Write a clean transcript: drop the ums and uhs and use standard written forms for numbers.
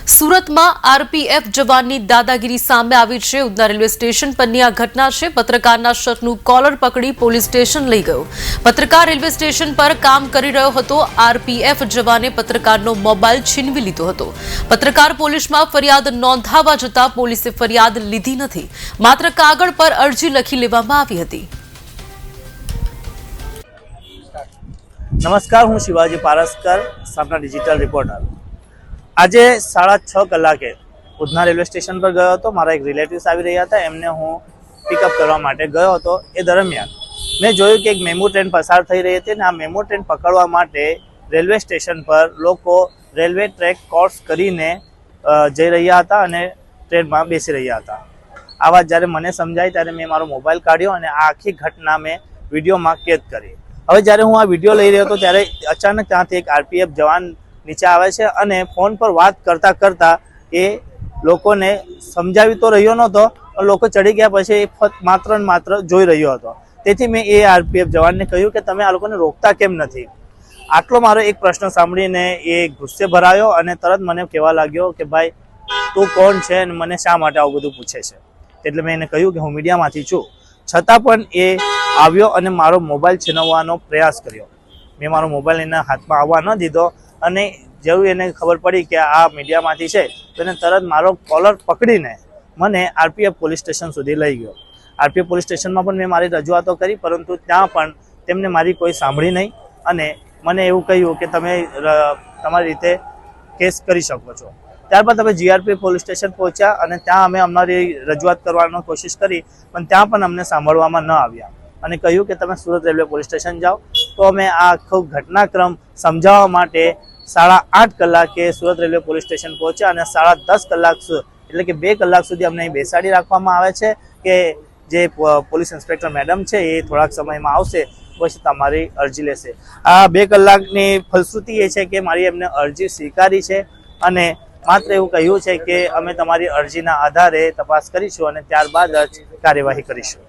सूरत में आरपीएफ जवाननी दादागिरी सामे आवी छे। उधना रेलवे स्टेशन पરની આ ઘટના છે। પત્રકારના શર્ટનું કોલર પકડી પોલીસ સ્ટેશન લઈ ગયો। પત્રકાર રેલવે સ્ટેશન પર કામ કરી રહ્યો હતો। આરપીએફ જવાને પત્રકારનો મોબાઈલ છીનવી લીધો હતો। પત્રકાર પોલીસમાં ફરિયાદ નોંધાવવા જતાં પોલીસે ફરિયાદ લીધી નથી, માત્ર કાગળ પર અરજી લખી લેવામાં આવી હતી। नमस्कार, हूँ शिवाजी पारस्कर, सामना डिजिटल रिपोर्टर। आज 6:30 कलाके उधना रेलवे स्टेशन पर गयो तो मारा एक रिलेटिव्स आवी रह्या था, एमने हूँ पिकअप करवा माटे गयो तो ए दरमियान मैं जोयुं के एक मेमू ट्रेन पसार थई रही थी। आ मेमू ट्रेन पकड़वा माटे रेलवे स्टेशन पर लोको रेलवे ट्रेक क्रॉस करीने जई रह्या हता अने ट्रेन में बेसी रह्या हता। आ वात ज्यारे मने समजाई त्यारे मैं मारो मोबाइल काढ्यो अने आ आखी घटना में विडियो में कैद करी। હવે જ્યારે હું આ વિડીયો લઈ રહ્યો હતો ત્યારે અચાનક ત્યાંથી એક આરપીએફ જવાન નીચે આવે છે અને ફોન પર વાત કરતા કરતા એ લોકોને સમજાવી તો રહ્યો નહોતો, પણ લોકો ચડી ગયા પછી માત્ર ને માત્ર જોઈ રહ્યો હતો। તેથી મેં એ આરપીએફ જવાનને કહ્યું કે તમે આ લોકોને રોકતા કેમ નથી। આટલો મારો એક પ્રશ્ન સાંભળીને એ ગુસ્સે ભરાયો અને તરત મને કહેવા લાગ્યો કે ભાઈ તું કોણ છે અને મને શા માટે આવું બધું પૂછે છે। એટલે મેં એને કહ્યું કે હું મીડિયામાંથી છું, છતાં પણ એ આવ્યો અને મારો મોબાઈલ છીનવવાનો પ્રયાસ કર્યો। મેં મારો મોબાઈલ એના હાથમાં આવવા ન દીધો અને જેવું એને ખબર પડી કે આ મીડિયામાંથી છે તો એને તરત મારો કોલર પકડીને મને આરપીએફ પોલીસ સ્ટેશન સુધી લઈ ગયો। આરપીએફ પોલીસ સ્ટેશનમાં પણ મેં મારી રજૂઆતો કરી, પરંતુ ત્યાં પણ તેમને મારી કોઈ સાંભળી નહીં અને મને એવું કહ્યું કે તમે તમારી રીતે કેસ કરી શકો છો। ત્યારબાદ અમે જીઆરપી પોલીસ સ્ટેશન પહોંચ્યા અને ત્યાં અમે અમારી રજૂઆત કરવાનો કોશિશ કરી, પણ ત્યાં પણ અમને સાંભળવામાં ન આવ્યા અને કહ્યું કે તમે સુરત રેલવે પોલીસ સ્ટેશન જાઓ। તો અમે આ આખો ઘટનાક્રમ સમજાવવા માટે 8:30 કલાકે સુરત રેલવે પોલીસ સ્ટેશન પહોંચ્યા અને 10:30 કલાક એટલે કે 2 કલાક સુધી અમને અહીં બેસાડી રાખવામાં આવે છે કે જે પોલીસ ઇન્સ્પેક્ટર મેડમ છે એ થોડાક સમયમાં આવશે, પછી તમારી અરજી લેશે। આ 2 કલાકની ફલશ્રુતિ એ છે કે મારી એમને અરજી સ્વીકારી છે અને માત્ર એવું કહ્યું છે કે અમે તમારી અરજીના આધારે તપાસ કરીશું અને ત્યારબાદ જ કાર્યવાહી કરીશું।